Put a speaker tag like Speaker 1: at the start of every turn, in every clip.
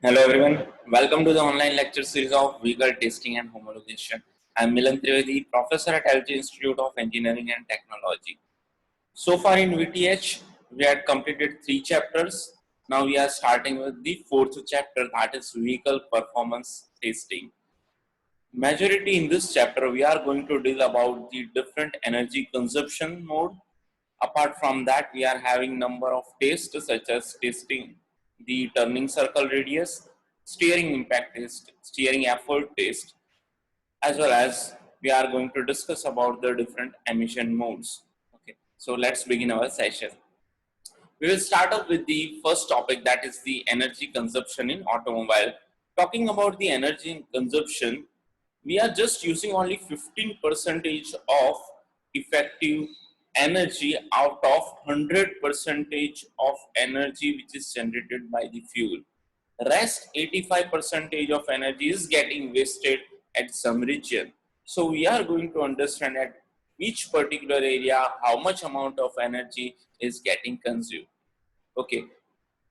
Speaker 1: Hello everyone, welcome to the online lecture series of vehicle testing and homologation. I am Milan Trivedi, professor at LG Institute of Engineering and Technology. So far in VTH, we had completed 3 chapters. Now we are starting with the 4th chapter, that is vehicle performance testing. Majority in this chapter, we are going to deal about the different energy consumption mode. Apart from that, we are having number of tests such as testing the turning circle radius, steering impact test, steering effort test, as well as we are going to discuss about the different emission modes. Okay, so let's begin our session. We will start off with the first topic, that is the energy consumption in automobile. Talking about the energy consumption, we are just using only 15% of effective energy out of 100% of energy which is generated by the fuel. Rest 85% of energy is getting wasted at some region. So we are going to understand at which particular area how much amount of energy is getting consumed. Okay,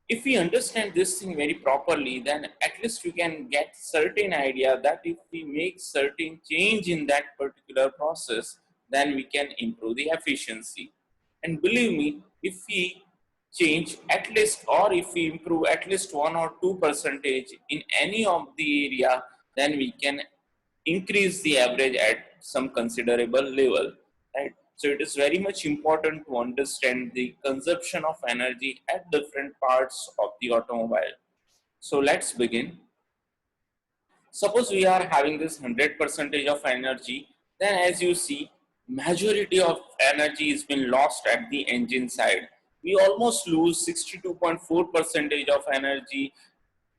Speaker 1: if we understand this thing very properly, then at least we can get certain idea that if we make certain change in that particular process, then we can improve the efficiency. And believe me, if we change at least, or if we improve at least 1 or 2% in any of the area, then we can increase the average at some considerable level, right? So it is very much important to understand the consumption of energy at different parts of the automobile. So let's begin. Suppose we are having this 100% of energy, then as you see, majority of energy has been lost at the engine side. We almost lose 62.4% of energy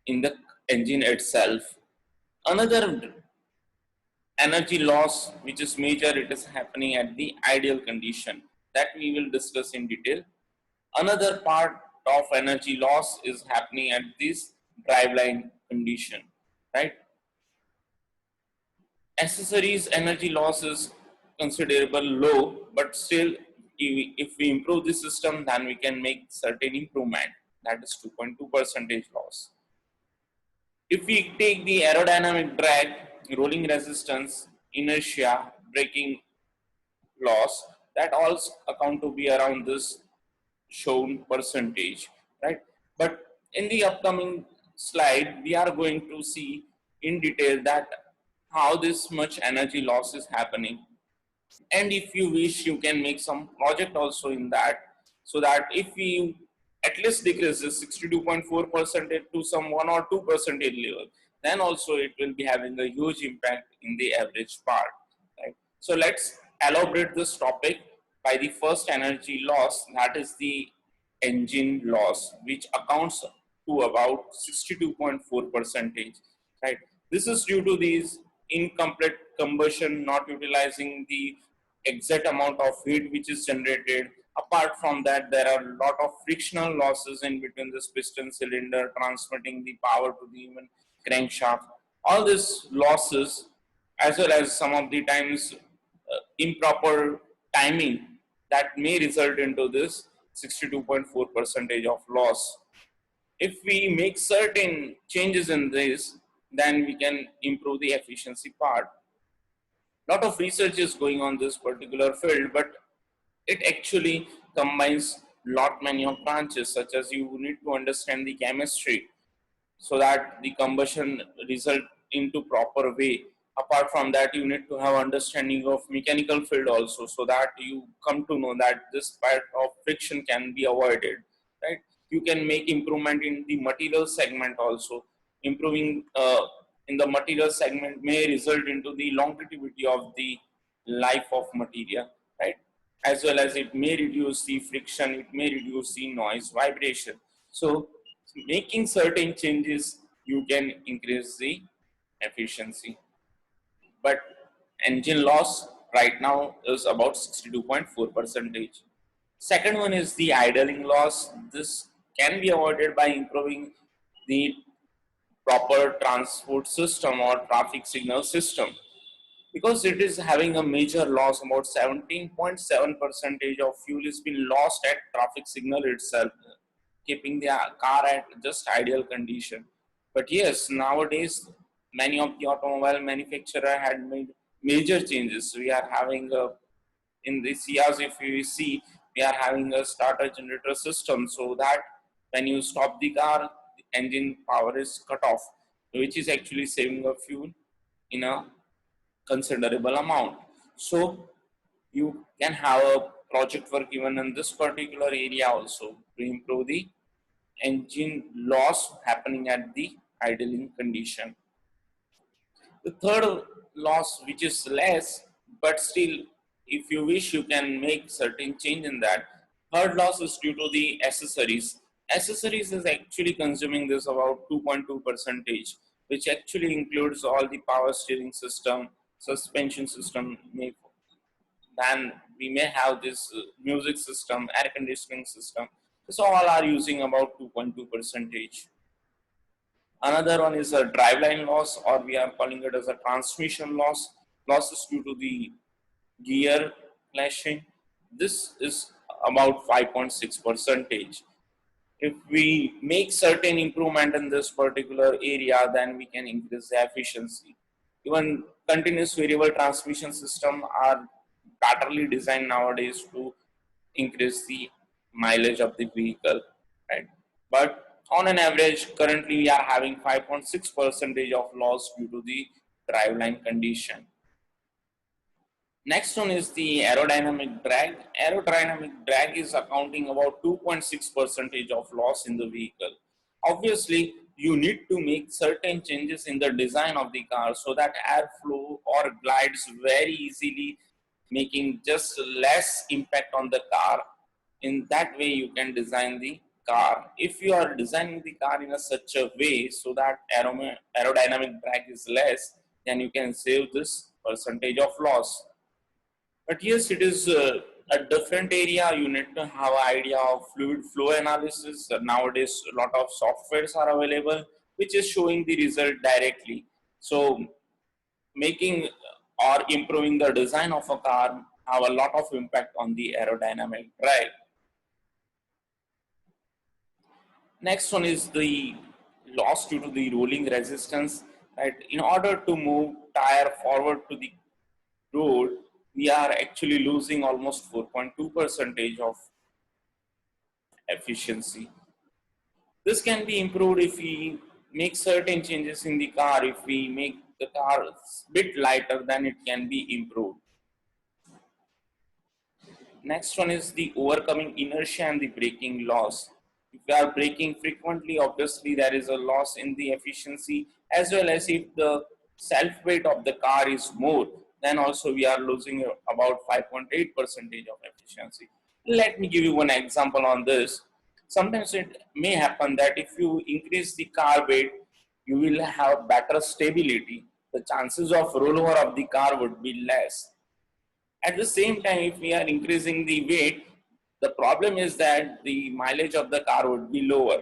Speaker 1: in the engine itself. Another energy loss which is major, it is happening at the ideal condition, that we will discuss in detail. Another part of energy loss is happening at this driveline condition, right? Accessories energy loss is considerable low, but still if we improve the system, then we can make certain improvement, that is 2.2% loss. If we take the aerodynamic drag, rolling resistance, inertia, braking loss, that all account to be around this shown percentage, right? But in the upcoming slide, we are going to see in detail that how this much energy loss is happening. And if you wish, you can make some project also in that, so that if we at least decrease this 62.4% to some 1 or 2% level, then also it will be having a huge impact in the average part, right? So let's elaborate this topic by the first energy loss, that is the engine loss, which accounts to about 62.4%, right? This is due to these incomplete combustion, not utilizing the exact amount of heat which is generated. Apart from that, there are a lot of frictional losses in between this piston cylinder, transmitting the power to the even crankshaft. All these losses, as well as some of the times improper timing, that may result into this 62.4% of loss. If we make certain changes in this, then we can improve the efficiency part. Lot of research is going on this particular field, but it actually combines lot many of branches, such as you need to understand the chemistry so that the combustion result into proper way. Apart from that, you need to have understanding of mechanical field also, so that you come to know that this part of friction can be avoided, right? You can make improvement in the material segment also. Improving in the material segment may result into the longevity of the life of material, right? As well as it may reduce the friction, it may reduce the noise, vibration. So making certain changes, you can increase the efficiency. But engine loss right now is about 62.4%. Second one is the idling loss. This can be avoided by improving the proper transport system or traffic signal system, because it is having a major loss. About 17.7% of fuel is being lost at traffic signal itself, keeping the car at just ideal condition. But yes, nowadays many of the automobile manufacturer had made major changes. We are having a, in the Cias, if you see, we are having a starter generator system, so that when you stop the car, the engine power is cut off, which is actually saving a fuel in a considerable amount. So you can have a project work even in this particular area also to improve the engine loss happening at the idling condition. The third loss, which is less, but still, if you wish, you can make certain change in that. Third loss is due to the accessories. Accessories is actually consuming this about 2.2 percentage, which actually includes all the power steering system, suspension system. Then we may have this music system, air conditioning system. So all are using about 2.2 percentage. Another one is a driveline loss, or we are calling it as a transmission loss. Losses due to the gear clashing. This is about 5.6 percentage. If we make certain improvement in this particular area, then we can increase the efficiency. Even continuous variable transmission system are batterly designed nowadays to increase the mileage of the vehicle, right? But on an average, currently we are having 5.6 percentage of loss due to the driveline condition. Next one is the aerodynamic drag. Aerodynamic drag is accounting about 2.6 percentage of loss in the vehicle. Obviously, you need to make certain changes in the design of the car so that airflow or glides very easily, making just less impact on the car. In that way, you can design the car. If you are designing the car in such a way so that aerodynamic drag is less, then you can save this percentage of loss. But yes, it is a different area. You need to have an idea of fluid flow analysis. Nowadays, a lot of softwares are available, which is showing the result directly. So, making or improving the design of a car have a lot of impact on the aerodynamic drag. Next one is the loss due to the rolling resistance. Right, in order to move tire forward to the road, we are actually losing almost 4.2 percentage of efficiency. This can be improved if we make certain changes in the car. If we make the car a bit lighter, then it can be improved. Next one is the overcoming inertia and the braking loss. If we are braking frequently, obviously there is a loss in the efficiency, as well as if the self weight of the car is more, then also we are losing about 5.8 percentage of efficiency. Let me give you one example on this. Sometimes it may happen that if you increase the car weight, you will have better stability. The chances of rollover of the car would be less. At the same time, if we are increasing the weight, the problem is that the mileage of the car would be lower.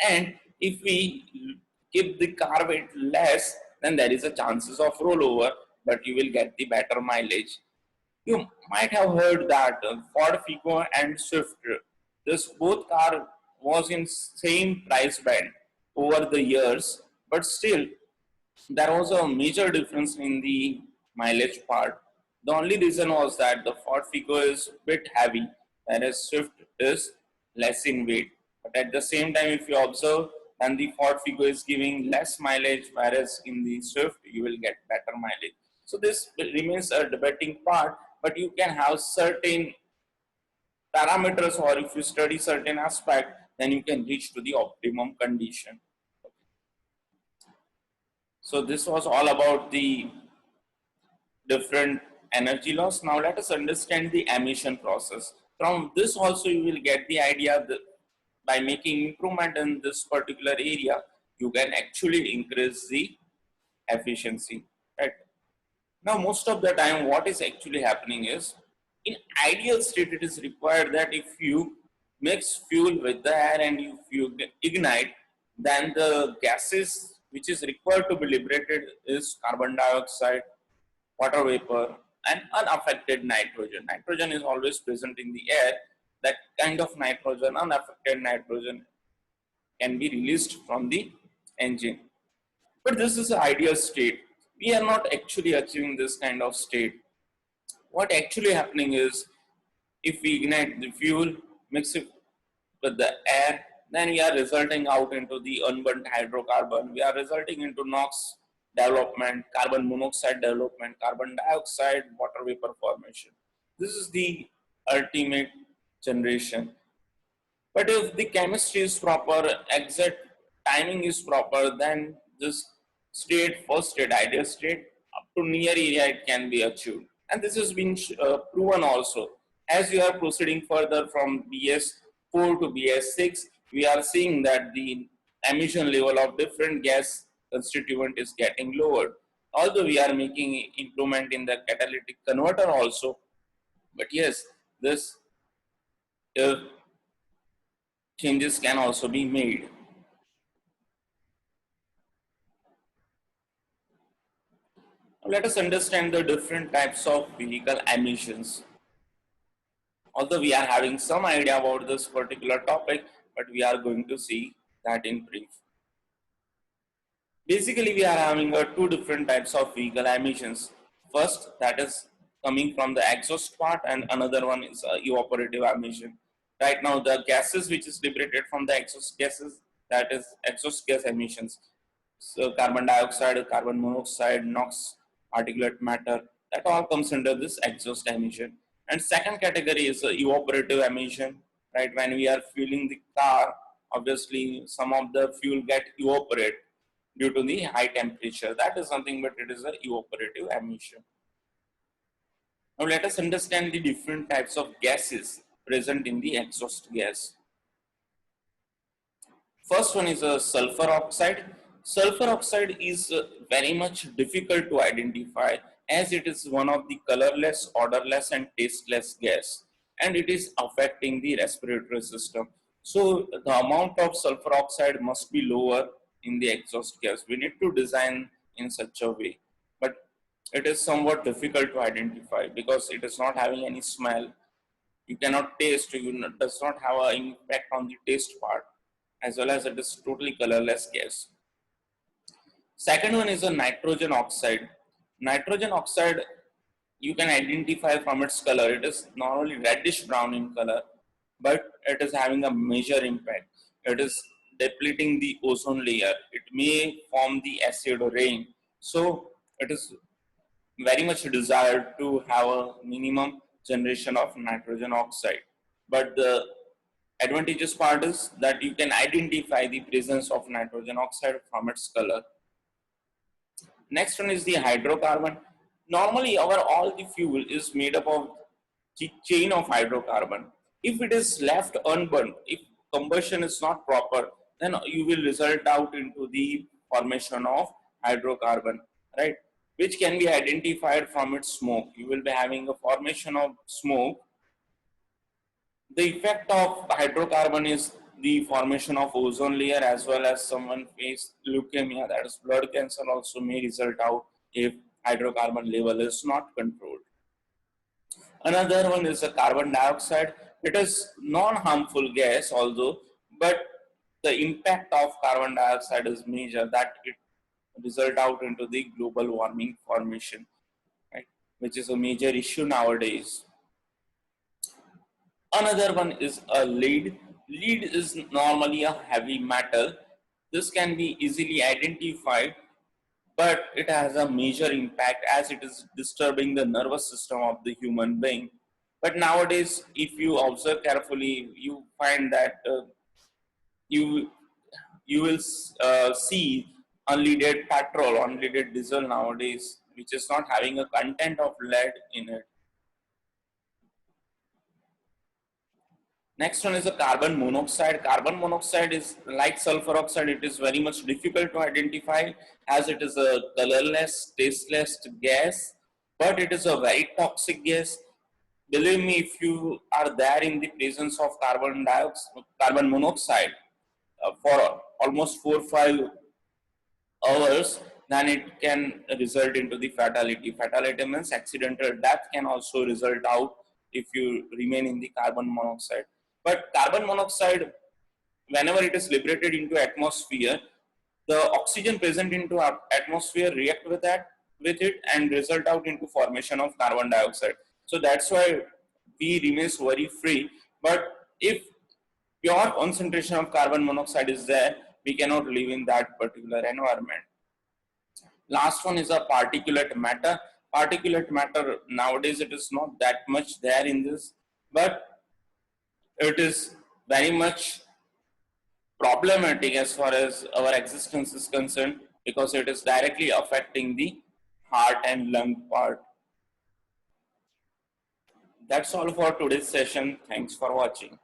Speaker 1: And if we keep the car weight less, then there is a chances of rollover, but you will get the better mileage. You might have heard that Ford Figo and Swift, this both car was in same price band over the years, but still there was a major difference in the mileage part. The only reason was that the Ford Figo is a bit heavy, whereas Swift is less in weight. But at the same time, if you observe, then the Ford Figo is giving less mileage, whereas in the Swift you will get better mileage. So this remains a debating part, but you can have certain parameters, or if you study certain aspect, then you can reach to the optimum condition. So this was all about the different energy loss. Now let us understand the emission process. From this also you will get the idea that by making improvement in this particular area, you can actually increase the efficiency. Right? Now most of the time what is actually happening is, in ideal state it is required that if you mix fuel with the air and if you ignite, then the gases which is required to be liberated is carbon dioxide, water vapor, and unaffected nitrogen. Nitrogen is always present in the air. That kind of nitrogen, unaffected nitrogen, can be released from the engine. But this is an ideal state. We are not actually achieving this kind of state. What actually happening is, if we ignite the fuel, mix it with the air, then we are resulting out into the unburnt hydrocarbon. We are resulting into NOx development, carbon monoxide development, carbon dioxide, water vapor formation. This is the ultimate generation. But if the chemistry is proper, exact timing is proper, then this state, first state, ideal state, up to near area it can be achieved. And this has been proven also. As we are proceeding further from BS4 to BS6, we are seeing that the emission level of different gas constituent is getting lowered. Although we are making improvement in the catalytic converter also, but yes, this uh, changes can also be made. Now let us understand the different types of vehicle emissions. Although we are having some idea about this particular topic, but we are going to see that in brief. Basically, we are having two different types of vehicle emissions. First, that is coming from the exhaust part, and another one is evaporative emission. Right now, the gases which is liberated from the exhaust gases, that is exhaust gas emissions. So carbon dioxide, carbon monoxide, NOx, particulate matter, that all comes under this exhaust emission. And second category is evaporative emission. Right, when we are fueling the car, obviously some of the fuel get evaporate due to the high temperature. That is something, but it is a evaporative emission. Now let us understand the different types of gases present in the exhaust gas. First one is a sulfur oxide. Sulfur oxide is very much difficult to identify, as it is one of the colorless, odorless and tasteless gas, and it is affecting the respiratory system. So the amount of sulfur oxide must be lower in the exhaust gas. We need to design in such a way, but it is somewhat difficult to identify because it is not having any smell. You cannot taste, it does not have an impact on the taste part, as well as it is totally colorless gas. Second one is a nitrogen oxide. Nitrogen oxide, you can identify from its color. It is not only reddish brown in color, but it is having a major impact. It is depleting the ozone layer. It may form the acid rain. So it is very much desired to have a minimum generation of nitrogen oxide. But the advantageous part is that you can identify the presence of nitrogen oxide from its color. Next one is the hydrocarbon. Normally, our all the fuel is made up of the chain of hydrocarbon. If it is left unburned, if combustion is not proper, then you will result out into the formation of hydrocarbon, right? Which can be identified from its smoke. You will be having a formation of smoke. The effect of hydrocarbon is the formation of ozone layer, as well as someone face leukemia, that is blood cancer, also may result out if hydrocarbon level is not controlled. Another one is the carbon dioxide. It is non-harmful gas although, but the impact of carbon dioxide is major, that it result out into the global warming formation, right? Which is a major issue nowadays. Another one is a lead. Lead is normally a heavy metal. This can be easily identified, but it has a major impact as it is disturbing the nervous system of the human being. But nowadays, if you observe carefully, you find that you you will see unleaded petrol, unleaded diesel nowadays, which is not having a content of lead in it. Next one is a carbon monoxide. Carbon monoxide is like sulfur oxide. It is very much difficult to identify as it is a colorless, tasteless gas, but it is a very toxic gas. Believe me, if you are there in the presence of carbon dioxide, carbon monoxide for almost 4 or 5 hours, then it can result into the fatality. Fatality means accidental death can also result out if you remain in the carbon monoxide. But carbon monoxide, whenever it is liberated into atmosphere, the oxygen present into our atmosphere react with it and result out into formation of carbon dioxide. So that's why we remains worry free. But if pure concentration of carbon monoxide is there, we cannot live in that particular environment. Last one is a particulate matter. Particulate matter nowadays it is not that much there in this, but it is very much problematic as far as our existence is concerned, because it is directly affecting the heart and lung part. That's all for today's session. Thanks for watching.